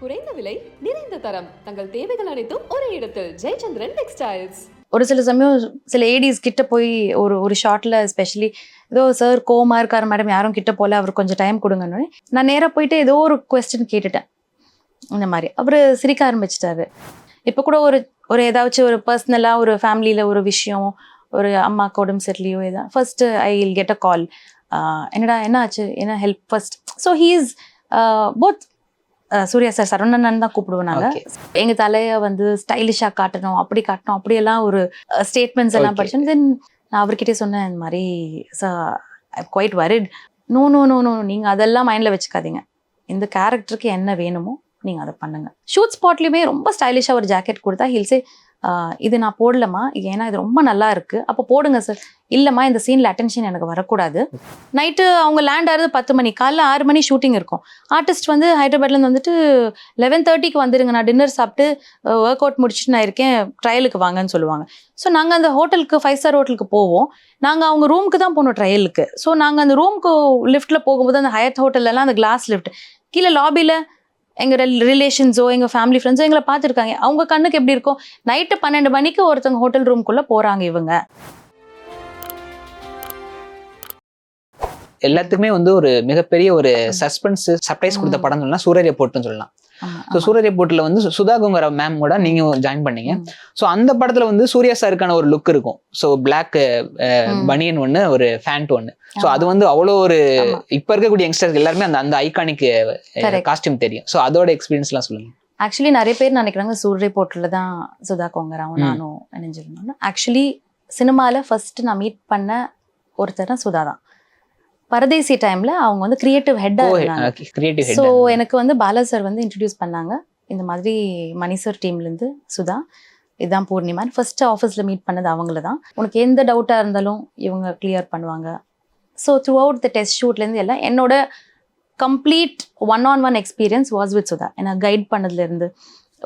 குறைந்த விலை நிறைந்த தரம் தங்கள் தேவைகள் அனைத்தும் ஒரே இடத்தில் ஜெயச்சந்திரன் டெக்ஸ்டைல்ஸ். ஒரு சில சமயம் சில ஏடிஸ் கிட்ட போய் ஒரு ஷார்ட்ல எஸ்பெஷலி ஏதோ சார் கோமா இருக்காரு மேடம், யாரும் கிட்ட போல, அவர் கொஞ்சம் டைம் கொடுங்கன்னு நான் நேராக போயிட்டு ஏதோ ஒரு கொஸ்டின் கேட்டுட்டேன். இந்த மாதிரி அவர் சிரிக்க ஆரம்பிச்சிட்டாரு. இப்போ கூட ஒரு ஏதாச்சும் ஒரு பர்சனலாக ஒரு ஃபேமிலியில் ஒரு விஷயம், ஒரு அம்மாவுக்கு உடம்பு சரியில்லையோ ஏதா first I will get a call. என்னடா என்ன ஆச்சு, என்ன help first. So he is both Suriya sir Saravanan தான் கூப்பிடுவோம் நாங்கள். எங்கள் தலையை வந்து ஸ்டைலிஷாக காட்டணும், அப்படி காட்டணும், அப்படியெல்லாம் ஒரு ஸ்டேட்மெண்ட்ஸ் எல்லாம் படித்தோம். தென் நான் அவர்கிட்டே சொன்னேன், இந்த மாதிரி sir quite worried. No no no no, நீங்கள் அதெல்லாம் மைண்டில் வச்சுக்காதீங்க. இந்த கேரக்டருக்கு என்ன வேணுமோ நீங்கள் அதை பண்ணுங்கள். ஷூட் ஸ்பாட்லேயுமே ரொம்ப ஸ்டைலிஷாக ஒரு ஜாக்கெட் கொடுத்தா ஹில்ஸே இது நான் போடலம்மா, ஏன்னா இது ரொம்ப நல்லா இருக்குது, அப்போ போடுங்க சார். இல்லைம்மா இந்த சீனில் அட்டென்ஷன் எனக்கு வரக்கூடாது. நைட்டு அவங்க லேண்ட் ஆகுது 10 மணி, காலைல 6 மணி ஷூட்டிங் இருக்கும். ஆர்டிஸ்ட் வந்து ஹைதராபாத்லேருந்து வந்துட்டு 11:30க்கு வந்துடுங்க, நான் டின்னர் சாப்பிட்டு ஒர்க் அவுட் முடிச்சுட்டு நான் இருக்கேன், ட்ரையலுக்கு வாங்கன்னு சொல்லுவாங்க. ஸோ நாங்கள் அந்த ஹோட்டலுக்கு 5 ஸ்டார் ஹோட்டலுக்கு போவோம். நாங்கள் அவங்க ரூமுக்கு தான் போனோம் ட்ரையலுக்கு. ஸோ நாங்கள் அந்த ரூமுக்கு லிஃப்ட்டில் போகும்போது அந்த ஹயத் ஹோட்டல்லாம் அந்த கிளாஸ் லிஃப்ட் கீழே லாபியில் எங்கள் ரிலேஷன்ஸோ எங்கள் ஃபேமிலி ஃப்ரெண்ட்ஸோ எங்களை பார்த்துருக்காங்க. அவங்க கண்ணுக்கு எப்படி இருக்கும், நைட்டு 12 மணிக்கு ஒருத்தவங்க ஹோட்டல் ரூம்குள்ளே போகிறாங்க. இவங்க எல்லாத்துக்குமே வந்து ஒரு மிகப்பெரிய ஒரு சஸ்பென்ஸ் சர்ப்ரைஸ் கொடுத்த படம் சொல்லலாம் சூரிய ரிப்போர்ட்னு சொல்லலாம். ஸோ சூரிய ரிப்போர்ட்ல வந்து சுதா குங்கரா மேம் கூட நீங்க ஜாயின் பண்ணீங்க. ஸோ அந்த படத்துல வந்து சூர்யா சாருக்கான ஒரு லுக் இருக்கும். ஸோ பிளாக் பனியன் ஒன்று, ஒரு ஃபேண்ட் ஒன்று. ஸோ அது வந்து அவ்வளோ ஒரு இப்ப இருக்கக்கூடிய யங்ஸ்டர்ஸ் எல்லாருமே அந்த ஐகானிக் காஸ்டியூம் தெரியும். ஸோ அதோட எக்ஸ்பீரியன்ஸ்லாம் சொல்லுங்க. ஆக்சுவலி நிறைய பேர் நினைக்கிறாங்க சூரிய ரிப்போர்ட்ல தான் சுதா கொங்கராவும் நானும் நினைஞ்சிருந்தோம். ஆக்சுவலி சினிமாவில் ஃபர்ஸ்ட் நான் மீட் பண்ண ஒருத்தர் தான் சுதா தான். பரதேசி டைம்ல அவங்க வந்து கிரியேட்டிவ் ஹெட்டா இருந்தாங்க. ஸோ எனக்கு வந்து பாலா சார் வந்து இன்ட்ரடியூஸ் பண்ணாங்க, இந்த மாதிரி மணி சார் டீம்லேருந்து சுதா, இதுதான் பூர்ணிமா. ஃபர்ஸ்ட் ஆஃபீஸில் மீட் பண்ணது அவங்கள தான். உனக்கு எந்த டவுட்டாக இருந்தாலும் இவங்க கிளியர் பண்ணுவாங்க. So throughout the test ஷூட்லேருந்து எல்லாம் என்னோட complete one experience was with Sudha. என்னை கைட் பண்ணதுலேருந்து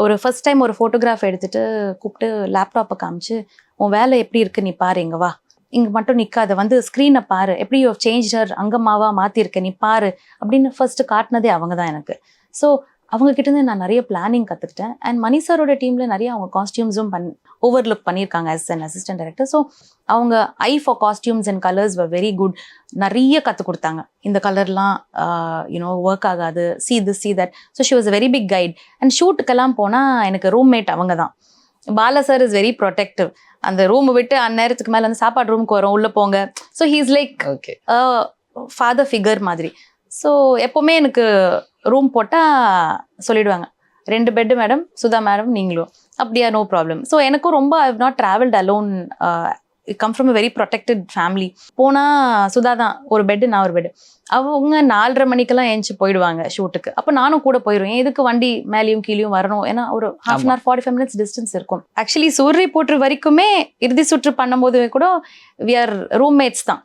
ஒரு ஃபர்ஸ்ட் டைம் ஒரு ஃபோட்டோகிராஃப் எடுத்துகிட்டு கூப்பிட்டு லேப்டாப்பை காமிச்சு, உன் வேலை எப்படி இருக்குது நீ பாரு, இங்கே வா, இங்கே மட்டும் நிற்காத, வந்து ஸ்க்ரீனை பாரு, எப்படி யூ சேஞ்ச் ஹர், அங்கம்மாவா மாற்றிருக்க நீ பாரு அப்படின்னு ஃபர்ஸ்ட் காட்டினதே அவங்க தான் எனக்கு. ஸோ அவங்க கிட்டேருந்து நான் நிறைய பிளானிங் கற்றுக்கிட்டேன். அண்ட் மணி சாரோட டீமில் நிறைய அவங்க காஸ்டியூம்ஸும் ஓவர்லுக் பண்ணியிருக்காங்க as an assistant director. So அவங்க eye for costumes and colours were very good. நிறைய கற்றுக் கொடுத்தாங்க. இந்த கலர்லாம் யூனோ ஒர்க் ஆகாது, see this see that. So she was a very big guide. And ஷூட்டுக்கெல்லாம் போனால் எனக்கு ரூம்மேட் அவங்க தான். Bala sir is very protective. அந்த ரூம் விட்டு அந்நேரத்துக்கு மேலே வந்து சாப்பாடு ரூமுக்கு வரும், உள்ளே போங்க. So he is like father figure மாதிரி. ஸோ எப்போவுமே எனக்கு ரூம் போட்டால் சொல்லிடுவாங்க, 2 பெட்டு மேடம், சுதா மேடம் நீங்களும், அப்படியா, நோ ப்ராப்ளம். ஸோ எனக்கும் ரொம்ப I have not travelled alone, come from a very protected family. போனால் சுதா தான் ஒரு பெட்டு, நான் ஒரு பெட்டு. அவங்க 4:30 மணிக்கெல்லாம் ஏஞ்சி போயிடுவாங்க ஷூட்டுக்கு. அப்போ நானும் கூட போயிடுவேன். எதுக்கு வண்டி மேலேயும் கீழேயும் வரணும், ஏன்னா ஒரு 1/2 hour 45 minutes டிஸ்டன்ஸ் இருக்கும். ஆக்சுவலி சூரிய போற்று வரைக்குமே இறுதி சுற்று பண்ணும்போது கூட வி ஆர் ரூம்மேட்ஸ் தான்.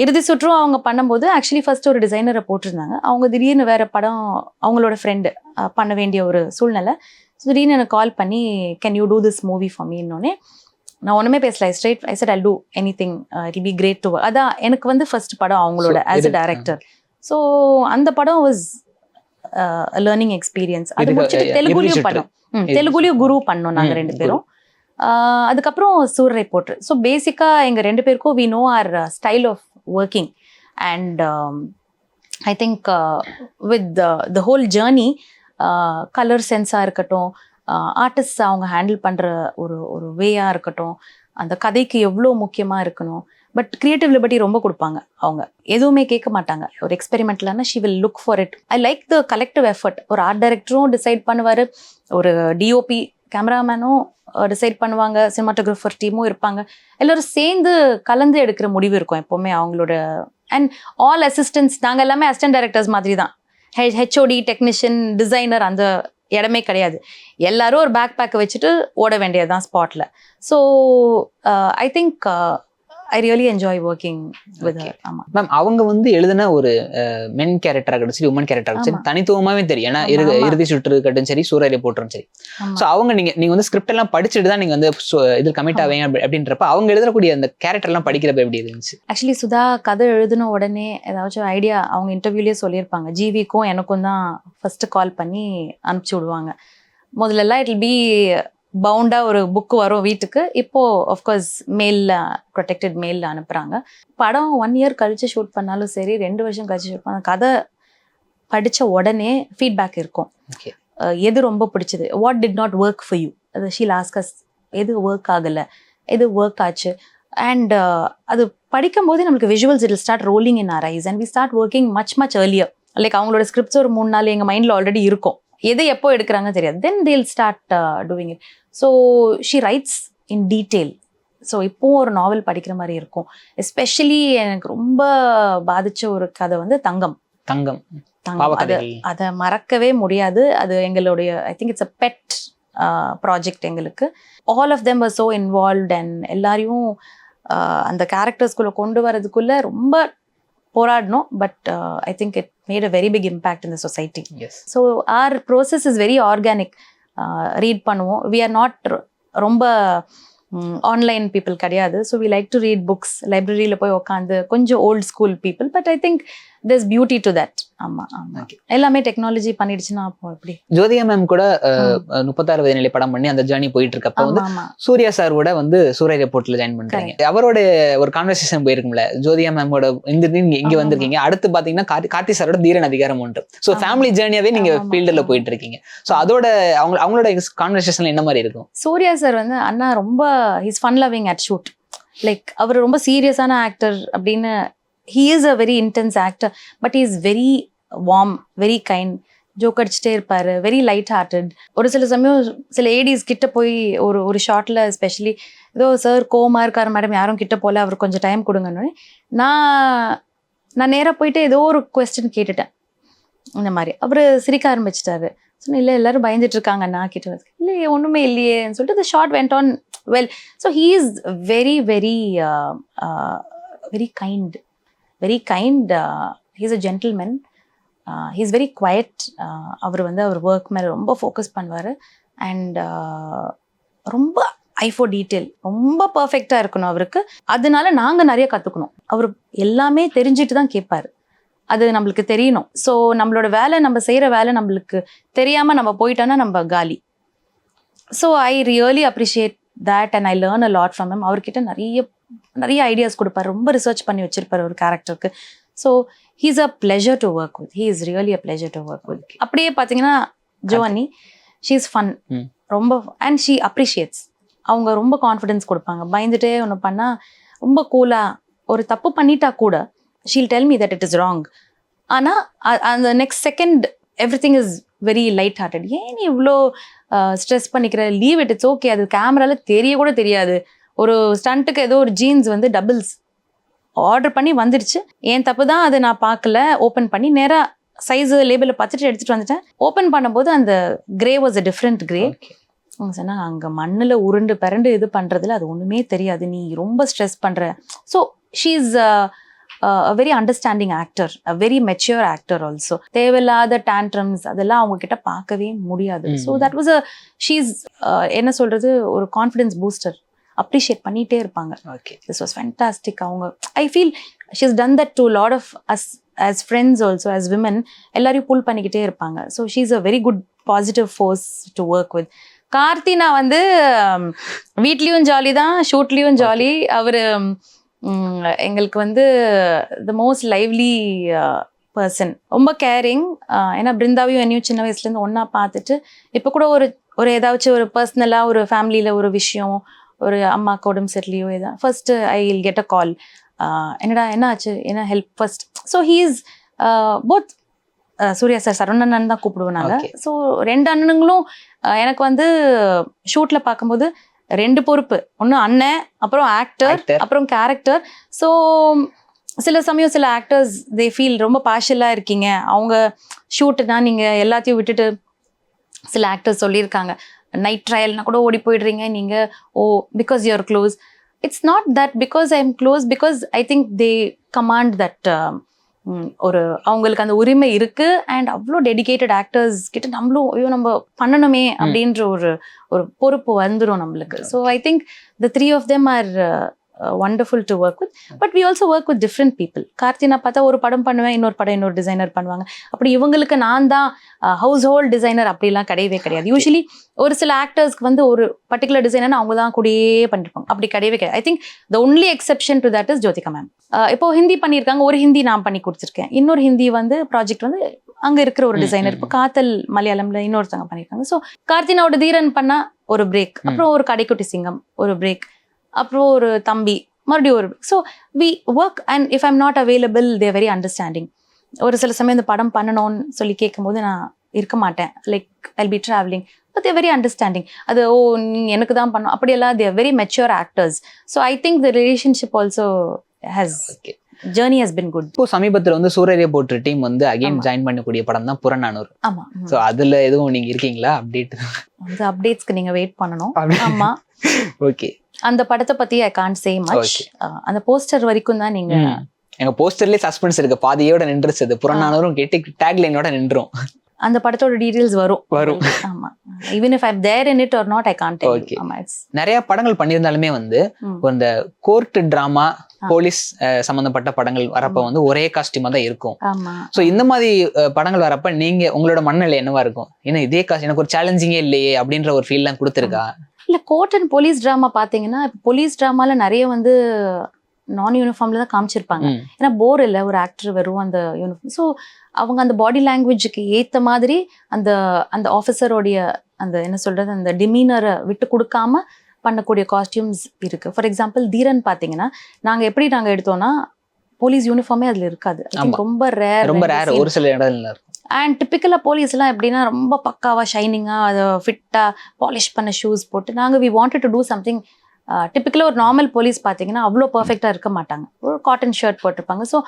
இறுதி சுற்றும் அவங்க பண்ணும்போது ஆக்சுவலி ஃபர்ஸ்ட் ஒரு டிசைனரை போட்டிருந்தாங்க. அவங்க திடீர்னு வேற படம் அவங்களோட ஃப்ரெண்டு பண்ண வேண்டிய ஒரு சூழ்நிலை. திடீர்னு எனக்கு கால் பண்ணி, can you do this movie for மீன்னொன்னே நான் ஒன்றுமே பேசல. I said I do anything, it will be great to. அதான் எனக்கு வந்து ஃபர்ஸ்ட் படம் அவங்களோட ஆஸ் அ டைரக்டர். ஸோ அந்த படம் வாஸ் லேர்னிங் எக்ஸ்பீரியன்ஸ். அது முடிச்சுட்டு தெலுங்குலையும் படம், தெலுங்குலையும் குரு பண்ணோம் நாங்கள் 2 பேரும். அதுக்கப்புறம் சூரிய ரிப்போர்ட்டர். ஸோ பேசிக்காக எங்கள் 2 பேருக்கும் we know our style of working. And I think with the whole journey, colour சென்ஸாக இருக்கட்டும், ஆர்டிஸ்ட் அவங்க ஹேண்டில் பண்ணுற ஒரு வேயாக இருக்கட்டும், அந்த கதைக்கு எவ்வளோ முக்கியமாக இருக்கணும். பட் கிரியேட்டிவ் லிபர்ட்டி ரொம்ப கொடுப்பாங்க. அவங்க எதுவுமே கேட்க மாட்டாங்க. ஒரு எக்ஸ்பெரிமெண்ட்லன்னா she will look for it. I like the collective effort. ஒரு ஆர்ட் டைரக்டரும் டிசைட் பண்ணுவார், ஒரு டிஓபி கேமராமேனும் டிசைட் பண்ணுவாங்க, சினிமாட்டோகிராஃபர் டீமும் இருப்பாங்க. எல்லோரும் சேர்ந்து கலந்து எடுக்கிற முடிவு இருக்கும் எப்போவுமே அவங்களோட. அண்ட் ஆல் அசிஸ்டன்ட்ஸ், நாங்கள் எல்லாமே அசிஸ்டன்ட் டைரக்டர்ஸ் மாதிரி தான். ஹெச்ஓடி, டெக்னீஷியன், டிசைனர் அந்த இடமே கிடையாது. எல்லாரும் ஒரு பேக் பேக்கை வச்சுட்டு ஓட வேண்டியது தான் ஸ்பாட்டில். So I think I really enjoy working with her. ஆமா மேம் அவங்க வந்து எழுதின ஒரு மென் கேரக்டரா இருக்கட்டும் சரி, உமன் கேரக்டரா சரி, தனித்துவமாவே தெரியும். ஏன்னா இறுதி சுற்று இருக்கட்டும் சரி, சூரரை போற்றும் சரி. ஸோ அவங்க நீங்க வந்து ஸ்கிரிப்ட் எல்லாம் படிச்சுட்டு தான் நீங்க வந்து இது கமிட் ஆவீங்க அப்படின்றப்ப அவங்க எழுதக்கூடிய அந்த கேரக்டர் எல்லாம் படிக்கிறப்ப எப்படி இருந்துச்சு? ஆக்சுவலி சுதா கதை எழுதின உடனே ஏதாச்சும் ஐடியா அவங்க இன்டர்வியூலேயே சொல்லியிருப்பாங்க. ஜிவிக்கும் எனக்கும் தான் ஃபர்ஸ்ட் கால் பண்ணி அனுப்பிச்சி விடுவாங்க. முதல்லலாம் இட் வில் பி பவுண்டா ஒரு புக் வரும் வீட்டுக்கு. இப்போ ஆஃப்கோர்ஸ் மெயிலில் ப்ரொடெக்டட் மெயிலில் அனுப்புகிறாங்க. படம் 1 இயர் கழிச்சு ஷூட் பண்ணாலும் சரி, 2 வருஷம் கழிச்சு ஷூட் பண்ணாலும் கதை படித்த உடனே ஃபீட்பேக் இருக்கும். எது ரொம்ப பிடிச்சது, what did not work for you, அது ஷீல் ஆஸ்க் அஸ். எது ஒர்க் ஆகலை, எது ஒர்க் ஆச்சு. அண்ட் அது படிக்கும் போதே நம்மளுக்கு visuals it start rolling in our eyes and we start working much earlier. Like அவங்களோட ஸ்கிரிப்ட்ஸ் ஒரு 3 நாள் எங்கள் மைண்டில் ஆல்ரெடி இருக்கும். எது எப்போ எடுக்கிறாங்க தெரியாது. Then they'll start doing it. So she writes in detail. So இப்போவும் ஒரு நாவல் படிக்கிற மாதிரி இருக்கும். எஸ்பெஷலி எனக்கு ரொம்ப பாதிச்ச ஒரு கதை வந்து தங்கம். அதை மறக்கவே முடியாது. அது எங்களுடைய I think it's a pet project எங்களுக்கு. All of them were so involved and எல்லாரையும் அந்த கேரக்டர்ஸ்குள்ளே கொண்டு வரதுக்குள்ள ரொம்ப போராடணும். But I think it made a very big impact in the society. So our process is very organic. Read பண்ணுவோம். We are not ரொம்ப ஆன்லைன் பீப்புள் கிடையாது. So we like to read books. லைப்ரரியில் போய் உட்காந்து கொஞ்சம் old school people. But I think there's beauty to that. ஆமாம் ஆமாம். எல்லாமே டெக்னாலஜி பண்ணிடுச்சுன்னா அப்போ எப்படி. ஜோதிகா மேம் கூட 36 வயது நிலை படம் பண்ணி அந்த ஜேர்னி போயிட்டு இருக்கப்ப வந்து சூர்யா சார் கூட வந்து சூர்யா ரிப்போர்ட்ல ஜாயின் பண்றீங்க. அவரோட ஒரு கான்வர்சேஷன் போயிருக்கும்ல, ஜோதிகா மேமோட இங்க வந்திருக்கீங்க. அடுத்து பாத்தீங்கன்னா கார்த்தி சாரோட தீரன் அதிகாரம் ஒன்று. ஸோ ஃபேமிலி ஜேர்னியாவே நீங்க ஃபீல்டுல போயிட்டு இருக்கீங்க. ஸோ அதோட அவங்களோட கான்வர்சேஷன் என்ன மாதிரி இருக்கும்? சூர்யா சார் வந்து அண்ணா ரொம்ப his fun loving at shoot. Like அவர் ரொம்ப சீரியஸான ஆக்டர் அப்படின்னு. He is a very intense actor, but he is very warm, very kind. Joke அடிச்சுட்டே இருப்பாரு, வெரி லைட் ஹார்ட்டட். ஒரு சில சமயம் சில ஏடிஸ் கிட்ட போய் ஒரு ஷார்ட்ல எஸ்பெஷலி ஏதோ சார் கோவமா இருக்காரு மேடம், யாரும் கிட்ட போல, அவர் கொஞ்சம் டைம் கொடுங்கன்னு நான் நேராக போயிட்டு ஏதோ ஒரு கொஸ்டின் கேட்டுட்டேன். இந்த மாதிரி அவர் சிரிக்க ஆரம்பிச்சிட்டாரு. சொன்ன இல்லை எல்லாரும் பயந்துட்டு இருக்காங்க நான் கிட்ட. இல்லை ஒன்றுமே இல்லையேன்னு சொல்லிட்டு the shot went on well. So he is very very very kind. Very kind. He's a gentleman. He's very quiet. அவர் வந்து அவர் ஒர்க் மேலே ரொம்ப ஃபோக்கஸ் பண்ணுவார். அண்ட் ரொம்ப ஐ ஃபார் டீட்டெயில், ரொம்ப பர்ஃபெக்டாக இருக்கணும் அவருக்கு. அதனால நாங்கள் நிறைய கற்றுக்கணும். அவர் எல்லாமே தெரிஞ்சுட்டு தான் கேட்பார். அது நம்மளுக்கு தெரியணும். ஸோ நம்மளோட வேலை, நம்ம செய்கிற வேலை நம்மளுக்கு தெரியாமல் நம்ம போயிட்டோன்னா நம்ம காலி. So I really appreciate that and I learn a lot from him. அவர்கிட்ட நிறைய ஐடியாஸ் கொடுப்பாரு. ரொம்ப ரிசர்ச் பண்ணி வச்சிருப்பாரு ஒரு கேரக்டருக்கு. So he's a pleasure to work with. He is really a pleasure to work with. அப்படியே பார்த்தீங்கன்னா ஜோனி, ஷீ இஸ் ஃபன். ரொம்ப அண்ட் ஷீ அப்ரிஷியேட்ஸ். அவங்க ரொம்ப கான்ஃபிடென்ஸ் கொடுப்பாங்க. பயந்துட்டே ஒன்று பண்ணால் ரொம்ப கூலாக, ஒரு தப்பு பண்ணிட்டா கூட she'll tell me that it is wrong. ஆனால் அந்த next second everything is very light hearted. ஏன் நீ இவ்வளோ ஸ்ட்ரெஸ் பண்ணிக்கிற, லீவ் இட், இட்ஸ் ஓகே. அது கேமரால தெரிய கூட தெரியாது. ஒரு ஸ்டண்ட்டுக்கு ஏதோ ஒரு ஜீன்ஸ் வந்து டபுள்ஸ் ஆர்டர் பண்ணி வந்துடுச்சு, என் தப்பு தான், அது நான் பார்க்கல. ஓப்பன் பண்ணி நேராக சைஸ் லேபிளில் பார்த்துட்டு எடுத்துகிட்டு வந்துட்டேன். ஓப்பன் பண்ணும்போது அந்த grey was a different grey. அவங்க சொன்னாங்க அங்கே மண்ணில் உருண்டு பிறண்டு இது பண்ணுறதுல அது ஒன்றுமே தெரியாது, நீ ரொம்ப ஸ்ட்ரெஸ் பண்ணுற. So she is a very understanding actor, a very mature actor also. தேவையில்லாத tantrums அதெல்லாம் அவங்க கிட்ட பார்க்கவே முடியாது. So that was she's என்ன சொல்றது, ஒரு கான்ஃபிடன்ஸ் பூஸ்டர். அப்ரிஷியேட் பண்ணிட்டே இருப்பாங்க. This was fantastic. அவங்க I feel she's done that to a lot of us as friends also, as women. எல்லாரையும் புல் பண்ணிக்கிட்டே இருப்பாங்க. So she's a very good positive force to work with. கார்த்தினா வந்து வீட்லேயும் jolly தான், ஷூட்லேயும் jolly. அவர் எங்களுக்கு வந்து த மோஸ்ட் லைவ்லி பர்சன், ரொம்ப carrying. ஏன்னா பிருந்தாவையும் என்னையும் சின்ன வயசுலேருந்து ஒன்றா பார்த்துட்டு இப்போ கூட ஒரு ஏதாச்சும் ஒரு பர்சனலாக ஒரு ஃபேமிலியில் ஒரு விஷயம், ஒரு அம்மாவுக்கு உடம்பு சரியில்லையோ ஏதாவது, first I will get a call, என்னடா என்ன ஆச்சு, என்ன help first. So he is both Suriya sir Saravanan தான் கூப்பிடுவோம் நாங்கள். ஸோ 2 அண்ணனுங்களும் எனக்கு வந்து ஷூட்டில் பார்க்கும்போது 2 பொறுப்பு. ஒன்று அண்ணன், அப்புறம் ஆக்டர், அப்புறம் கேரக்டர். ஸோ சில சமயம் சில ஆக்டர்ஸ் தே ஃபீல் ரொம்ப பார்ஷியலாக இருக்கீங்க, அவங்க ஷூட்டுனா நீங்கள் எல்லாத்தையும் விட்டுட்டு, சில ஆக்டர்ஸ் சொல்லியிருக்காங்க நைட் ட்ரையல்னா கூட ஓடி போயிடுறீங்க நீங்கள், oh because you're close. It's not that because I am close, because I think they command that ஒரு அவங்களுக்கு அந்த உரிமை இருக்கு. அண்ட் அவ்வளோ டெடிகேட்டட் ஆக்டர்ஸ் கிட்ட நம்மளும் ஐயோ நம்ம பண்ணணுமே அப்படின்ற ஒரு ஒரு பொறுப்பு வந்துடும் நம்மளுக்கு. So I think the three of them are wonderful to work with, but we also work with different people. கார்த்தினா பார்த்தா ஒரு படம் பண்ணுவேன், இன்னொரு படம் இன்னொரு டிசைனர் பண்ணுவாங்க. அப்படி இவங்களுக்கு நான் தான் ஹவுஸ் ஹோல்ட் டிசைனர் அப்படிலாம் கிடையவே கிடையாது. யூஸ்வலி ஒரு சில ஆக்டர்ஸ்க்கு வந்து ஒரு பர்டிகுலர் டிசைனர் அவங்க தான் கூடயே பண்ணிருப்பாங்க, அப்படி கிடையவே கிடையாது. ஐ think the only exception to that is Jyothika ma'am. இப்போ ஹிந்தி பண்ணியிருக்காங்க, ஒரு ஹிந்தி நான் பண்ணி கொடுத்துருக்கேன், இன்னொரு ஹிந்தி வந்து ப்ராஜெக்ட் வந்து அங்க இருக்கிற ஒரு டிசைனர். இப்போ காத்தல் மலையாளம்ல இன்னொருத்தவங்க பண்ணியிருக்காங்க. ஸோ கார்த்தினாவோட தீரன் பண்ணா ஒரு பிரேக், அப்புறம் ஒரு கடைக்குட்டி சிங்கம் ஒரு பிரேக், அப்புறம் ஒரு தம்பி மறுபடியும் ஒரு. So we work and if I'm not available they very understanding. ஒரு சில சமயம் இந்த படம் பண்ணணும்னு சொல்லி கேட்கும்போது நான் இருக்க மாட்டேன், like I'll be travelling, but they very understanding. அது ஓ நீ எனக்கு தான் பண்ணும் அப்படியெல்லாம் they very mature actors. So I think the relationship also has journey has been good. இப்போ சமீபத்தில் வந்து சூரரை போட்டு டீம் வந்து அகைன் ஜாயின் பண்ணக்கூடிய படம் தான் புறநானூறு. ஆமா. ஸோ அதுல எதுவும் நீங்க இருக்கீங்களா அப்டேட்? அந்த அப்டேட்ஸ்க்கு நீங்க வெயிட் பண்ணணும். ஆமா. ஓகே. அந்த படத்தை பத்தி ஐ கான்ட் சே மச். அந்த போஸ்டர் வரைக்கும் தான் நீங்க. எங்க போஸ்டர்லயே சஸ்பென்ஸ் இருக்கு, பாதியோட நின்றுச்சு. அது புறநானூறும் கேட்டு டேக்லைனோட நின்றோம். அந்த படத்தோட டீடைல்ஸ் வரும். ஆமா. even if I'm there in it or not I can't tell you. ஆமா. நிறைய படங்கள் பண்ணியிருந்தாலுமே வந்து இந்த கோர்ட் டிராமா போலீஸ் சம்பந்தப்பட்ட படங்கள் வரப்ப வந்து ஒரே காஸ்டியூமா தான் இருக்கும். சோ இந்த மாதிரி படங்கள் வரப்ப நீங்க உங்களோட மனநிலை என்னவா இருக்கும்? ஏன்னா இதே காஸ்ட் எனக்கு ஒரு சேலஞ்சிங்கே இல்லையே அப்படின்ற ஒரு ஃபீல் எல்லாம் கொடுத்துருக்கா? இல்ல கோர்ட் அண்ட் போலீஸ் டிராமா பாத்தீங்கன்னா போலீஸ் டிராமால நிறைய வந்து நான் யூனிஃபார்ம்ல தான் காமிச்சிருப்பாங்க. ஏன்னா போர் இல்லை ஒரு ஆக்டர் வெறும் அந்த யூனிஃபார்ம். ஸோ அவங்க அந்த பாடி லாங்குவேஜுக்கு ஏத்த மாதிரி அந்த அந்த ஆஃபீஸரோடைய அந்த என்ன சொல்றது அந்த டிமீனரை விட்டு கொடுக்காம பண்ணக்கூடிய காஸ்டியூம்ஸ் இருக்கு. ஃபார் எக்ஸாம்பிள் தீரன் பாத்தீங்கன்னா நாங்க எடுத்தோம்னா போலீஸ் யூனிஃபார்மே அதுல இருக்காது. ரொம்ப ரேர் ஒரு சில இடத்துல. அண்ட் டிப்பிக்கலா போலீஸ் எல்லாம் எப்படின்னா ரொம்ப பக்காவா ஷைனிங்கா அதை ஃபிட்டா பாலிஷ் பண்ண ஷூஸ் போட்டு நாங்க we wanted to do something. டிப்பிக்கலாக ஒரு நார்மல் போலீஸ் பார்த்தீங்கன்னா அவ்வளோ பர்ஃபெக்டாக இருக்க மாட்டாங்க, ஒரு காட்டன் ஷர்ட் போட்டிருப்பாங்க. ஸோ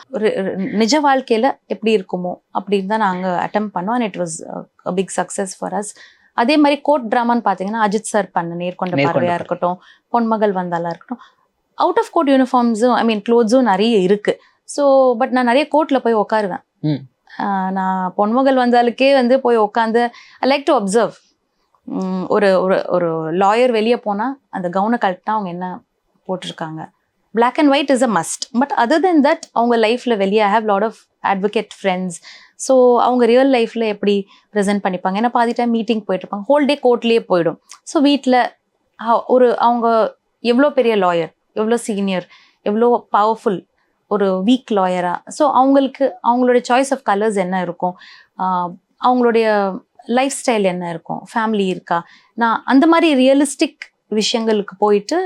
நிஜ வாழ்க்கையில் எப்படி இருக்குமோ அப்படின்னு தான் நாங்கள் அட்டெம்ப்ட் பண்ணோம். And it was big success for us. அதே மாதிரி கோர்ட் ட்ராமான்னு பார்த்தீங்கன்னா அஜித் சார் பண்ண நேர்கொண்ட பார்வையாக இருக்கட்டும், பொன்மகள் வந்தாலா இருக்கட்டும், அவுட் ஆஃப் கோர்ட் யூனிஃபார்ம்ஸும் ஐ மீன் க்ளோத்ஸும் நிறைய இருக்கு. ஸோ பட் நான் நிறைய கோர்ட்டில் போய் உட்காருவேன். நான் பொன்மகள் வந்தாலுக்கே வந்து போய் உட்காந்து ஐ லைக் டு அப்சர்வ். ஒரு ஒரு லாயர் வெளியே போனால் அந்த கவுனை கழட்டினா அவங்க என்ன போட்டிருக்காங்க. Black and white is a must. But other than that அவங்க லைஃப்பில் வெளியே I have lot of advocate friends. So அவங்க ரியல் லைஃப்பில் எப்படி ப்ரெசென்ட் பண்ணிப்பாங்க. ஏன்னா பாதி டைம் மீட்டிங் போயிட்டுருப்பாங்க, ஹோல் டே கோர்ட்லேயே போயிடும். ஸோ வீட்டில் அவங்க எவ்வளோ பெரிய லாயர், எவ்வளோ சீனியர், எவ்வளோ பவர்ஃபுல், ஒரு வீக் லாயரா. ஸோ அவங்களுடைய சாய்ஸ் ஆஃப் கலர்ஸ் என்ன இருக்கும், அவங்களுடைய லைஃப் ஸ்டைல் என்ன இருக்கும், ஃபேமிலி இருக்கா. நான் அந்த மாதிரி ரியலிஸ்டிக் விஷயங்களுக்கு போயிட்டு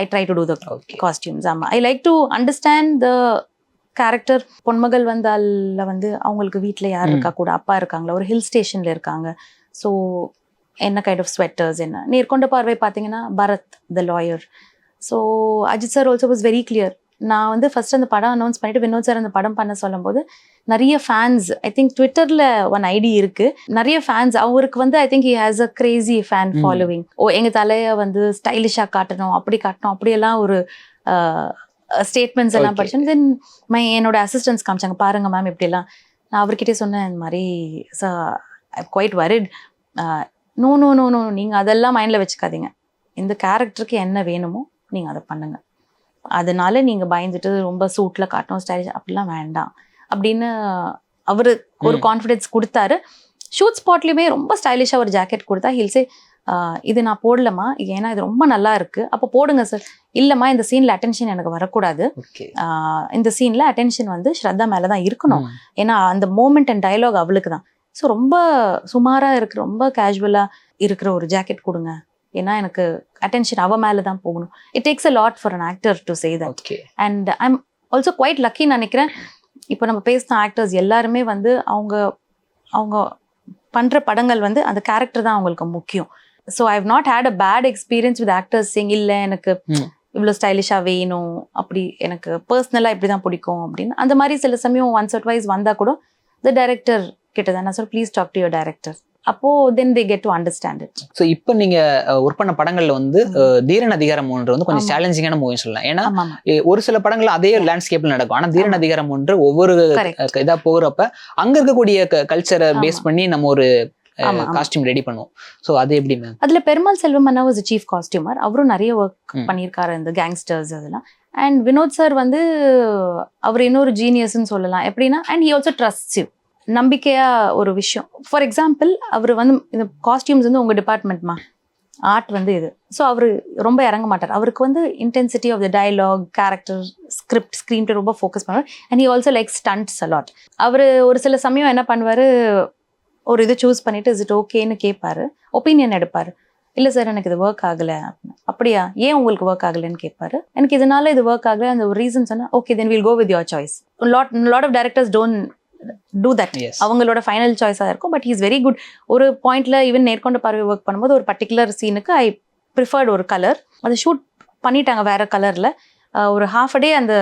I try to do the costumes. ஆமாம், I like to understand the character. Ponmagal Vandhal வந்து அவங்களுக்கு வீட்டில் யார் இருக்கா, கூட அப்பா இருக்காங்களா, ஒரு ஹில் ஸ்டேஷனில் இருக்காங்க. ஸோ என்ன கைண்ட் ஆஃப் ஸ்வெட்டர்ஸ், என்ன நேர்கொண்ட பார்வை பார்த்தீங்கன்னா Bharat the lawyer. So Ajith sir also was very clear. நான் வந்து ஃபர்ஸ்ட் அந்த படம் அனௌன்ஸ் பண்ணிட்டு வினோத் சார் அந்த படம் பண்ண சொல்லும் போது நிறைய ஃபேன்ஸ், ஐ திங்க் ட்விட்டர்ல ஒன் ஐடி இருக்கு, நிறைய ஃபேன்ஸ். அவருக்கு வந்து I think he has a crazy fan following. எங்க தலையை வந்து ஸ்டைலிஷா காட்டணும், அப்படி காட்டணும், அப்படியெல்லாம் ஒரு ஸ்டேட்மெண்ட்ஸ் எல்லாம் படிச்சேன். தென் என்னோட அசிஸ்டன்ஸ் காமிச்சாங்க, பாருங்க மேம் இப்படியெல்லாம். நான் அவர்கிட்டே சொன்னேன் இந்த மாதிரி quite worried. No no no no நீங்க அதெல்லாம் மைண்ட்ல வச்சுக்காதீங்க, இந்த கேரக்டருக்கு என்ன வேணுமோ நீங்க அதை பண்ணுங்க. அதனால நீங்க பயந்துட்டு ரொம்ப சூட்ல காட்டணும், ஸ்டைலிஷ் அப்படிலாம் வேண்டாம் அப்படின்னு அவரு ஒரு கான்ஃபிடென்ஸ் கொடுத்தாரு. ஷூட் ஸ்பாட்லயுமே ரொம்ப ஸ்டைலிஷா ஒரு ஜாக்கெட் கொடுத்தா ஹில்ஸே இது நான் போடலமா, ஏன்னா இது ரொம்ப நல்லா இருக்கு, அப்போ போடுங்க சார். இல்லம்மா இந்த சீன்ல அட்டென்ஷன் எனக்கு வரக்கூடாது, இந்த சீன்ல அட்டென்ஷன் வந்து ஸ்ரத்தா மேலதான் இருக்கணும், ஏன்னா அந்த மோமெண்ட் அண்ட் டயலாக் அவளுக்கு தான். ஸோ ரொம்ப சுமாரா இருக்கு, ரொம்ப கேஷுவலா இருக்கிற ஒரு ஜாக்கெட் கொடுங்க, ஏன்னா எனக்கு அட்டென்ஷன் அவ மேல தான் போகணும். It takes a lot for an actor to say that. And I am also quite லக்கின்னு நினைக்கிறேன். இப்போ நம்ம பேசின ஆக்டர்ஸ் எல்லாருமே வந்து அவங்க பண்ற படங்கள் வந்து அந்த கேரக்டர் தான் அவங்களுக்கு முக்கியம். So I have not had a bad experience with actors saying இல்லை எனக்கு இவ்வளோ ஸ்டைலிஷா வேணும், அப்படி எனக்கு பர்சனலா இப்படிதான் பிடிக்கும் அப்படின்னு. அந்த மாதிரி சில சமயம் ஒன்ஸ் ஆர் ட்வைஸ் வந்தா கூட த டைரக்டர் கிட்ட தான் நான் சொல்ல, please talk to your director, அப்போ then they get to understand it. So இப்போ நீங்க ஒர்க் பண்ண படங்கள்ல வந்து தீரன் அதிகாரம் ஒன்று வந்து கொஞ்சம் சேலஞ்சிங்கான மூவி சொல்லலாம். ஏன்னா ஒரு சில படங்கள் அதே லேண்ட்ஸ்கேப்ல நடக்கும். ஆனா தீரன் அதிகாரம் ஒன்று ஒவ்வொரு இதா போகிறப்ப அங்க இருக்கக்கூடிய கல்ச்சரை பேஸ் பண்ணி நம்ம ஒரு காஸ்டியூம் ரெடி பண்ணுவோம். ஸோ அது எப்படி மேம்? அதுல பெருமாள் செல்வம் அண்ணா வாஸ் சீஃப் காஸ்டியூமர். அவரும் நிறைய ஒர்க் பண்ணியிருக்காரு இந்த கேங்ஸ்டர்ஸ் அதெல்லாம். அண்ட் வினோத் சார் வந்து அவர் இன்னொரு ஜீனியஸ்ன்னு சொல்லலாம். எப்படின்னா and he also trusts you. நம்பிக்கையா ஒரு விஷயம். ஃபார் எக்ஸாம்பிள் அவர் வந்து இந்த காஸ்டியூம்ஸ் வந்து உங்க டிபார்ட்மெண்ட்மா, ஆர்ட் வந்து இது. ஸோ அவர் ரொம்ப இறங்க மாட்டார். அவருக்கு வந்து intensity of the dialogue, character, script, screen play ரொம்ப ஃபோக்கஸ் பண்ணுவார். And he also like stunts a lot. அவர் ஒரு சில சமயம் என்ன பண்ணுவார், ஒரு இது சூஸ் பண்ணிட்டு இஸ் இட் ஓகேன்னு கேட்பாரு, ஒப்பீனியன் எடுப்பார். இல்லை சார் எனக்கு இது ஒர்க் ஆகலை. அப்படியா, ஏன் உங்களுக்கு ஒர்க் ஆகலைன்னு கேட்பாரு. எனக்கு இதனால இது ஒர்க் ஆகலை, அந்த ஒரு ரீசன் சொன்னால் okay then will go with your choice. Lot of directors don't do that. அவங்களோட ஃபைனல் சாய்ஸாக இருக்கும். But is very good. ஒரு பாயிண்ட்ல ஈவன் நேர்கொண்ட பார்வை ஒர்க் பண்ணும்போது ஒரு பர்டிகுலர் சீனுக்கு ஐ ப்ரிஃபர்ட் ஒரு கலர், அதை ஷூட் பண்ணிட்டாங்க வேற கலர்ல. ஒரு ஹாஃப் அ டே அந்த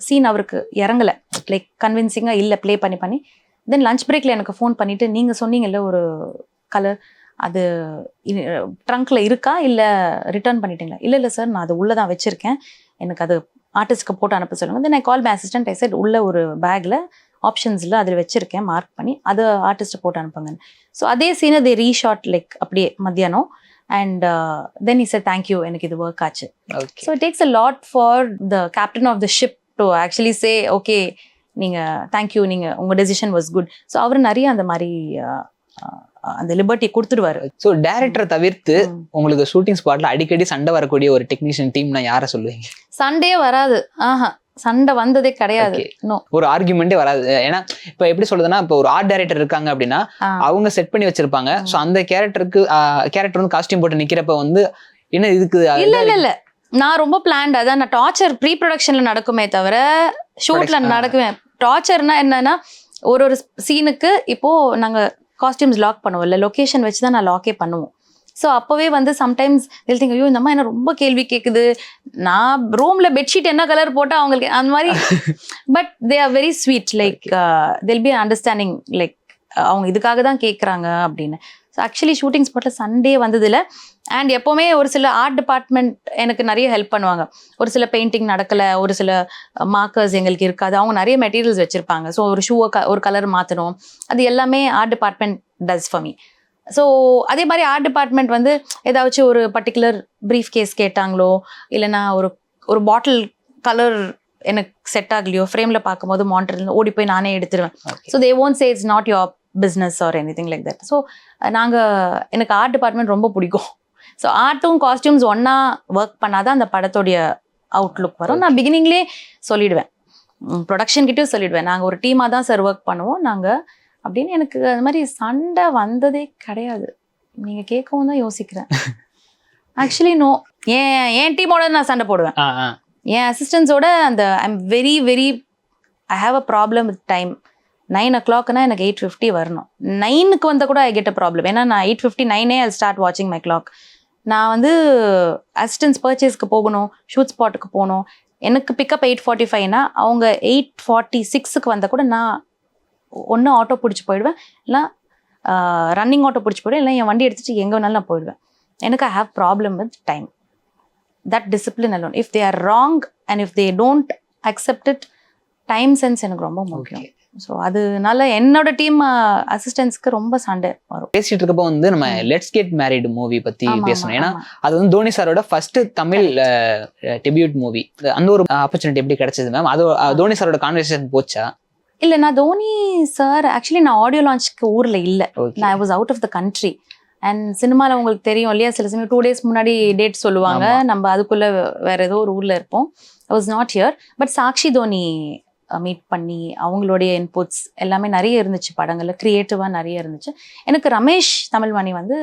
சீன் அவருக்கு இறங்கலை, லைக் கன்வின்சிங்காக இல்லை ப்ளே பண்ணி தென் லஞ்ச் பிரேக்ல எனக்கு ஃபோன் பண்ணிட்டு நீங்கள் சொன்னீங்கல்ல ஒரு கலர், அது ட்ரங்க்ல இருக்கா இல்லை ரிட்டர்ன் பண்ணிட்டீங்களா? இல்லை சார் நான் அது உள்ளே தான் வச்சிருக்கேன், எனக்கு அது ஆர்டிஸ்ட்க்கு போட்டு அனுப்ப சொல்லுங்க. Then I call my assistant, I said உள்ள ஒரு பேக்ல ஆப்ஷன்ஸில் அதில் வச்சிருக்கேன் மார்க் பண்ணி, அதை ஆர்டிஸ்ட்டை போட்டு அனுப்புங்க. ஸோ அதே சீனை தே ரீஷாட் லைக் அப்படியே மத்தியானம். And then he said thank you, எனக்கு இது ஒர்க் ஆச்சு. So it takes a lot for the captain of the ship to actually say okay நீங்கள் தேங்க்யூ, நீங்கள் உங்கள் டெசிஷன் வாஸ் குட். ஸோ அவர் நிறைய அந்த மாதிரி அந்த லிபர்ட்டி கொடுத்துடுவாரு. ஸோ டேரக்டரை தவிர்த்து உங்களுக்கு ஷூட்டிங் ஸ்பாட்ல அடிக்கடி சண்டை வரக்கூடிய ஒரு டெக்னீஷியன் டீம்னா யாரை சொல்லுவீங்க? சண்டே வராது, சண்டை வந்ததே கிடையாது. ஒரு ஆர்குமெண்டே வராது. ஏன்னா இப்ப எப்படி சொல்றதுன்னா, இப்ப ஒரு ஆர்ட் டைரக்டர் இருக்காங்க அப்படின்னா அவங்க செட் பண்ணி வச்சிருப்பாங்க. சோ அந்த கேரக்டர் வந்து காஸ்டியூம் போட்டு நிக்கிறப்ப வந்து என்ன இதுக்கு இல்ல நான் ரொம்ப பிளான்ட். அதான் நான் டார்ச்சர் ப்ரீ ப்ரொடக்ஷன்ல நடக்குமே தவிர ஷூட்ல நடக்குவேன். டார்ச்சர்னா என்னன்னா, ஒரு சீனுக்கு இப்போ நாங்க காஸ்டியூம்ஸ் லாக் பண்ணுவோம் இல்லை, லொகேஷன் வச்சு தான் நான் லாக்கே பண்ணுவோம். ஸோ அப்போவே வந்து சம்டைம்ஸ் திங்க் ஐயோ இந்த அம்மா என்ன ரொம்ப கேள்வி கேட்குது, நான் ரூம்ல பெட்ஷீட் என்ன கலர் போட்டால் அவங்களுக்கு அந்த மாதிரி. But they are very sweet, like they'll be understanding, like அவங்க இதுக்காக தான் கேட்குறாங்க அப்படின்னு. ஸோ ஆக்சுவலி ஷூட்டிங் ஸ்பாட்டில் சண்டே வந்ததில்ல. அண்ட் எப்போவுமே ஒரு சில ஆர்ட் டிபார்ட்மெண்ட் எனக்கு நிறைய ஹெல்ப் பண்ணுவாங்க. ஒரு சில பெயிண்டிங் நடக்கலை, ஒரு சில மார்க்கர்ஸ் எங்களுக்கு இருக்காது, அவங்க நிறைய மெட்டீரியல்ஸ் வச்சுருப்பாங்க. ஸோ ஒரு ஷூவை ஒரு கலர் மாற்றணும், அது எல்லாமே art department does for me. So அதே மாதிரி ஆர்ட் டிபார்ட்மெண்ட் வந்து ஏதாச்சும் ஒரு பர்டிகுலர் ப்ரீஃப் கேஸ் கேட்டாங்களோ, இல்லைனா ஒரு பாட்டில் கலர் எனக்கு செட் ஆகலையோ, ஃப்ரேமில் பார்க்கும்போது மானிட்டர்ல ஓடி போய் நானே எடுத்துருவேன். So they won't say it's not your business or anything like that. So எனக்கு ஆர்ட் டிபார்ட்மெண்ட் ரொம்ப பிடிக்கும். ஸோ ஆர்ட்டும் காஸ்டியூம்ஸ் ஒன்றா ஒர்க் பண்ணாதான் அந்த படத்தோடைய அவுட்லுக் வரும். நான் பிகினிங்லேயே சொல்லிடுவேன், ப்ரொடக்ஷன் கிட்டேயும் சொல்லிடுவேன், நாங்கள் ஒரு டீமாக தான் சார் ஒர்க் பண்ணுவோம் நாங்கள் அப்படின்னு. எனக்கு அது மாதிரி சண்டை வந்ததே கிடையாது. நீங்கள் கேட்கவும் தான் யோசிக்கிறேன். ஆக்சுவலி நோ, என் டீமோட நான் சண்டை போடுவேன். என் அசிஸ்டன்ஸோட அந்த I'm very I have a problem with time. 9 o'clockனா எனக்கு 8:50 வரணும். 9க்கு வந்தால் கூட ஐ கெட் அ ப்ராப்ளம். ஏன்னா நான் 8:59 ஐ ஸ்டார்ட் வாட்சிங் மை கிளாக். நான் வந்து அசிஸ்டன்ஸ் பர்ச்சேஸ்க்கு போகணும், ஷூட் ஸ்பாட்டுக்கு போகணும். எனக்கு பிக்கப் 8:45னா அவங்க 8:46க்கு வந்தால் கூட நான் ஒன்று ஆட்டோ பிடிச்சி போயிடுவேன், இல்லை ரன்னிங் ஆட்டோ பிடிச்சி போயிடுவேன், இல்லை என் வண்டி எடுத்துட்டு எங்கே வேணாலும் நான் போயிடுவேன். எனக்கு I have problem with time. That discipline alone. If they are wrong and if they don't accept it, time sense எனக்கு ரொம்ப முக்கியம். ஸோ அதனால என்னோட டீம் அசிஸ்டன்ஸ்க்கு ரொம்ப சண்டை வரும். பேசிட்டு இருக்கப்போ வந்து நம்ம லெட்ஸ் கெட் மேரிட் மூவி பத்தி பேசணும். ஏன்னா அது வந்து தோனி சாரோட ஃபர்ஸ்ட் தமிழ் டெபியூட் மூவி. அந்த ஒரு ஆப்பர்ச்சுனிட்டி எப்படி கிடைச்சது மேம்? அது தோனி சாரோட கான்வர்சேஷன் போச்சா? இல்லை, நான் தோனி சார் ஆக்சுவலி நான் ஆடியோ லான்ச்சுக்கு ஊரில் இல்லை, நான் I was out of the country. And சினிமாவில் உங்களுக்கு தெரியும் இல்லையா, சில சமயம் 2 days முன்னாடி டேட் சொல்லுவாங்க, நம்ம அதுக்குள்ளே வேற ஏதோ ஒரு ஊரில் இருப்போம். I was not here. But Sakshi Dhoni meet பண்ணி அவங்களுடைய இன்புட்ஸ் எல்லாமே நிறைய இருந்துச்சு, படங்களில் க்ரியேட்டிவாக நிறைய இருந்துச்சு. எனக்கு ரமேஷ் தமிழ்வாணி வந்து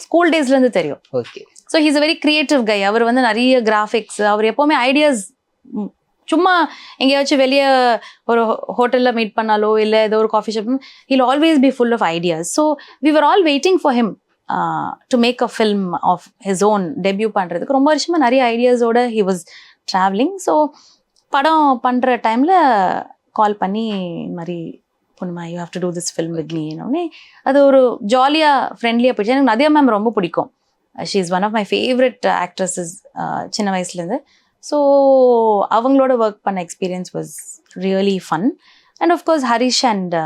ஸ்கூல் டேஸ்லேருந்து தெரியும். Okay. So he's a very creative guy. அவர் வந்து நிறைய கிராஃபிக்ஸ், அவர் எப்போவுமே ஐடியாஸ், சும்மா எங்கேயாச்சும் வெளியே ஒரு ஹோட்டலில் மீட் பண்ணாலோ இல்லை ஏதோ ஒரு coffee shop, he'll always be full of ideas. So we were all waiting for him to make a film of his own debut பண்ணுறதுக்கு. ரொம்ப வருஷமாக நிறைய ஐடியாஸோட ஹி வாஸ் ட்ராவலிங். ஸோ படம் பண்ணுற டைமில் கால் பண்ணி இந்த மாதிரி பொண்ணுமா you have to do this film with me உடனே அது ஒரு ஜாலியாக ஃப்ரெண்ட்லியாக போயிடுச்சு. எனக்கு நதியா மேம் ரொம்ப பிடிக்கும். She is one of my favourite actresses சின்ன வயசுலேருந்து. ஸோ அவங்களோட ஒர்க் பண்ண experience was really fun. And of course Harish and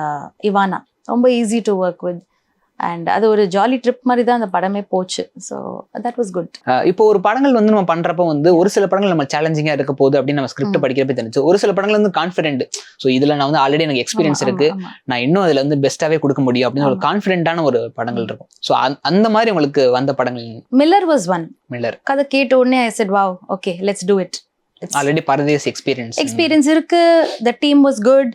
Ivana ரொம்ப easy to work with. And அது ஒரு ஜாலி ட்ரிப் மாதிரி தான் அந்த படமே போச்சு. So that was good. இப்போ ஒரு படங்கள் வந்து நம்ம பண்றப்ப வந்து ஒரு சில படங்கள் நம்ம சேலஞ்சிங்கா இருக்க போகுது அப்படின்னு நம்ம ஸ்கிரிப்ட் படிக்கிறப்ப தெரிஞ்சு, ஒரு சில படங்கள் வந்து கான்ஃபிடென்ட், ஸோ இதுல நான் வந்து ஆல்ரெடி எனக்கு எக்ஸ்பீரியன்ஸ் இருக்கு, நான் இன்னும் அதுல வந்து பெஸ்ட்டாவே கொடுக்க முடியும் அப்படின்னு ஒரு கான்ஃபிடென்ட்டான ஒரு படங்கள் இருக்கும். ஸோ அந்த மாதிரி உங்களுக்கு வந்த படங்கள்? Miller was one. மில்லர் கதை கேட்ட உடனே I said wow okay let's do it. Already Paradesi experience இருக்கு. The team was good.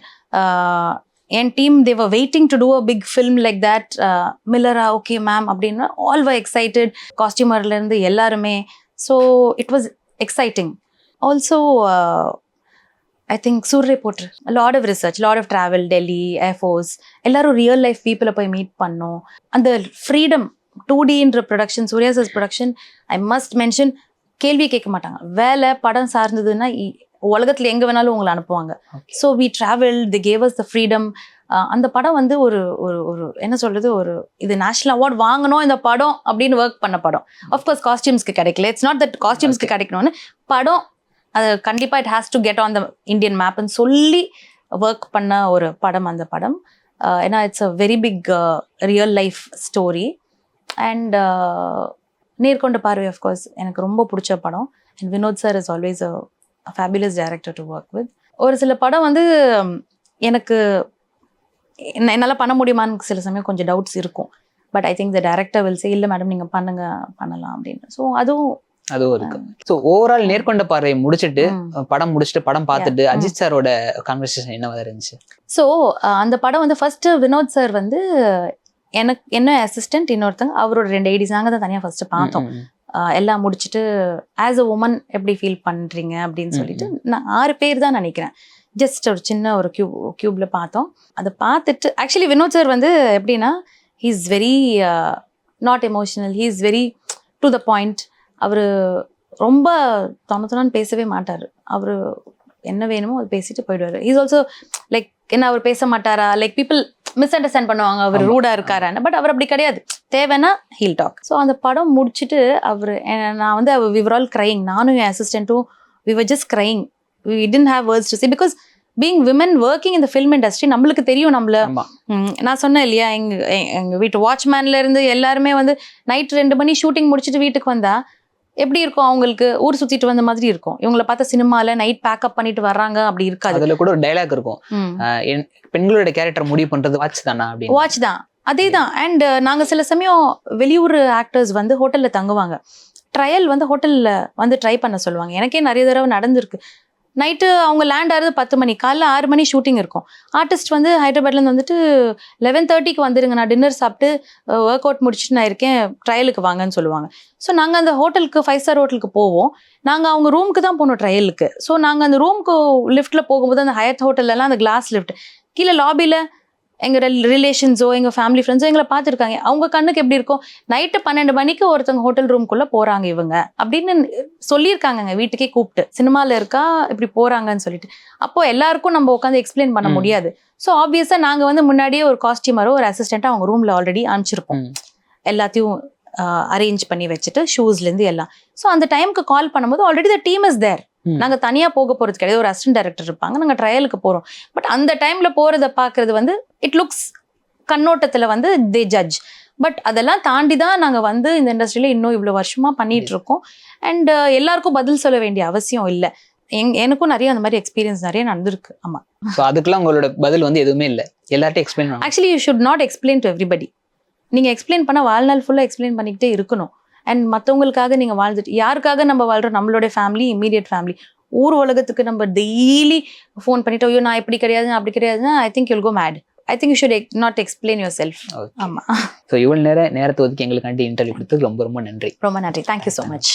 என் team they were waiting to do a big film like that. மில்லரா ஓகே மேம் அப்படின்னு ஆல் were excited. காஸ்டியூமர்லேருந்து எல்லாருமே. So it was exciting. Also I think Suriya போட்டு lot of research, lot of travel, Delhi, air force, எல்லாரும் real life பீப்புளை போய் meet பண்ணோம். அந்த ஃப்ரீடம் 2Dன்ற production, Suriya sir's production, I must mention, கேள்வி கேட்க மாட்டாங்க. வேலை படம் சார்ந்ததுன்னா உலகத்துல எங்க வேணாலும் உங்களை அனுப்புவாங்க. So we travel, they gave us the freedom. அந்த படம் வந்து ஒரு ஒரு என்ன சொல்றது, ஒரு இது நேஷனல் அவார்ட் வாங்கணும் இந்த படம் அப்படின்னு ஒர்க் பண்ண படம். ஆஃப்கோர்ஸ் காஸ்டியூம்ஸ்க்கு கிடைக்கல. இட்ஸ் நாட் தட் காஸ்டியூம்ஸ்க்கு கிடைக்கணும்னு, படம் அது கண்டிப்பா it has to get on the Indian மேப்னு சொல்லி ஒர்க் பண்ண ஒரு படம் அந்த படம். ஏன்னா it's a very big real life story. And Nerkonda Paarvai of course எனக்கு ரொம்ப பிடிச்ச படம். And Vinoth sir is always a fabulous director to work with. ஒரு சில படம் வந்து எனக்கு என்னால் பண்ண முடியுமான்னு சில சமயம் கொஞ்சம் டவுட்ஸ் இருக்கும். But I think the director will say இல்லை மேடம் நீங்கள் பண்ணலாம் அப்படின்னு. ஸோ அதுவும் இருக்கு. ஸோ ஓவரால் நேர்கொண்ட பார்வை முடிச்சுட்டு படம் பார்த்துட்டு அஜித் சாரோட கான்வர்சேஷன் என்னவா இருந்துச்சு? ஸோ அந்த படம் வந்து ஃபர்ஸ்ட் வினோத் சார் வந்து எனக்கு என்ன அசிஸ்டன்ட் இன்னொருத்தங்க, அவரோட 2 ஐடிஸ் நாங்கள் தான் தனியாக ஃபர்ஸ்ட் பார்த்தோம். எல்லாம் முடிச்சுட்டு ஆஸ் அ உமன் எப்படி ஃபீல் பண்ணுறீங்க அப்படின்னு சொல்லிட்டு நான் 6 பேர் தான் நினைக்கிறேன். ஜஸ்ட் ஒரு சின்ன ஒரு கியூப்ல பார்த்தோம். அதை பார்த்துட்டு ஆக்சுவலி வினோத் சார் வந்து எப்படின்னா he is very not emotional, he is very to the point. அவர் ரொம்ப தொணத்தொன்னு பேசவே மாட்டார். அவர் என்ன வேணுமோ அது பேசிட்டு போயிடுவார். ஹீ இஸ் ஆல்சோ லைக் என்ன அவர் பேச மாட்டாரா, லைக் பீப்புள் மிஸ் அண்டர்ஸ்டாண்ட் பண்ணுவாங்க அவர் ரூடா இருக்காரான்னு. பட் அவர் அப்படி கிடையாது, தேவைன்னா ஹீல் டாக். ஸோ அந்த படம் முடிச்சுட்டு நான் வந்து we were all crying. நானும் என் அசிஸ்டன்ட்டும் we were just crying. We didn't have words to say because being women working in the film industry நம்மளுக்கு தெரியும். நான் சொன்னேன் இல்லையா, எங்க வீட்டு வாட்ச்மேன்ல இருந்து எல்லாருமே வந்து நைட் 2 மணி ஷூட்டிங் முடிச்சுட்டு வீட்டுக்கு வந்தா எப்படி இருக்கும், அவங்களுக்கு ஊர் சுத்திட்டு வந்த மாதிரி இருக்கும். இவங்களை பார்த்தா சினிமால நைட் பேக்கப் பண்ணிட்டு வர்றாங்க அப்படி இருக்காது. அதுல கூட ஒரு டைலாக் இருக்கும், பெண்களோட கேரக்டர் முடிவு பண்றது வாட்ச் தானா அப்படின்னு. வாட்ச் தான், அதே தான். அண்ட் நாங்க சில சமயம் வெளியூர் ஆக்டர்ஸ் வந்து ஹோட்டல்ல தங்குவாங்க. ட்ரையல் வந்து ஹோட்டல்ல வந்து ட்ரை பண்ண சொல்லுவாங்க. எனக்கே நிறைய தடவை நடந்திருக்கு. நைட்டு அவங்க லேண்ட் ஆகிறது 10 மணி, காலைல 6 மணி ஷூட்டிங் இருக்கும். ஆர்டிஸ்ட் வந்து ஹைதராபாத்லேருந்து வந்துட்டு 11:30க்கு வந்துடுங்க, நான் டின்னர் சாப்பிட்டு ஒர்க் அவுட் முடிச்சுட்டு நான் இருக்கேன், ட்ரையலுக்கு வாங்கன்னு சொல்லுவாங்க. ஸோ நாங்கள் அந்த ஹோட்டலுக்கு 5 ஸ்டார் ஹோட்டலுக்கு போவோம். நாங்கள் அவங்க ரூமுக்கு தான் போனோம் ட்ரையலுக்கு. ஸோ நாங்கள் அந்த ரூமுக்கு லிஃப்ட்டில் போகும்போது அந்த ஹயத் ஹோட்டல்லாம் அந்த கிளாஸ் லிஃப்ட் கீழே லாபியில் எங்கள் ரிலேஷன்ஸோ எங்கள் ஃபேமிலி ஃப்ரெண்ட்ஸோ எங்களை பார்த்துருக்காங்க. அவங்க கண்ணுக்கு எப்படி இருக்கும், நைட்டு 12 மணிக்கு ஒருத்தவங்க ஹோட்டல் ரூம்குள்ளே போகிறாங்க இவங்க அப்படின்னு சொல்லியிருக்காங்க வீட்டுக்கே கூப்பிட்டு, சினிமாவில் இருக்கா இப்படி போகிறாங்கன்னு சொல்லிட்டு. அப்போது எல்லாருக்கும் நம்ம உட்காந்து எக்ஸ்பிளைன் பண்ண முடியாது. ஸோ ஆப்வியஸாக நாங்கள் வந்து முன்னாடியே ஒரு காஸ்டியூமரோ ஒரு அசிஸ்டண்ட்டோ அவங்க ரூமில் ஆல்ரெடி அனுப்பிச்சிருப்போம். எல்லாத்தையும் அரேஞ்ச் பண்ணி வச்சுட்டு ஷூஸ்லேருந்து எல்லாம். ஸோ அந்த டைமுக்கு கால் பண்ணும்போது already the team is there. நாங்கள் தனியாக போக போகிறது கிடையாது, ஒரு அசிஸ்டன்ட் டைரக்டர் இருப்பாங்க, நாங்கள் ட்ரையலுக்கு போகிறோம். பட் அந்த டைமில் போகிறத பார்க்குறது வந்து இட் லுக்ஸ் கண்ணோட்டத்தில் வந்து தே ஜட்ஜ். பட் அதெல்லாம் தாண்டி தான் நாங்கள் வந்து இந்த இண்டஸ்ட்ரியில் இன்னும் இவ்வளோ வருஷமாக பண்ணிட்டு இருக்கோம். அண்ட் எல்லாருக்கும் பதில் சொல்ல வேண்டிய அவசியம் இல்லை. எனக்கும் நிறைய அந்த மாதிரி எக்ஸ்பீரியன்ஸ் நிறைய நடந்திருக்கு. ஆமாம், அதுக்கெல்லாம் உங்களோட பதில் வந்து எதுவுமே இல்லை, எல்லார்ட்டையும் எக்ஸ்பிளைன் பண்ணணும். Actually you should not explain to everybody. நீங்கள் எக்ஸ்பிளைன் பண்ணால் வாழ்நாள் ஃபுல்லாக எக்ஸ்பிளைன் பண்ணிக்கிட்டே இருக்கணும். அண்ட் மற்றவங்களுக்காக நீங்கள் வாழ்ந்துட்டு, யாருக்காக நம்ம வாழ்கிறோம், நம்மளோட ஃபேமிலி, இமீடியட் ஃபேமிலி. ஊர் உலகத்துக்கு நம்ம டெய்லி ஃபோன் பண்ணிட்டு ஐயோ நான் இப்படி கிடையாது அப்படி கிடையாதுன்னா I think you'll go mad. I think you should not explain your self. ஸோ இவ்வளோ நேரத்தை ஒதுக்கி எங்களுக்காண்டி இன்டர்வியூ கொடுத்ததுக்கு ரொம்ப ரொம்ப நன்றி. ரொம்ப நன்றி. Thank you so much.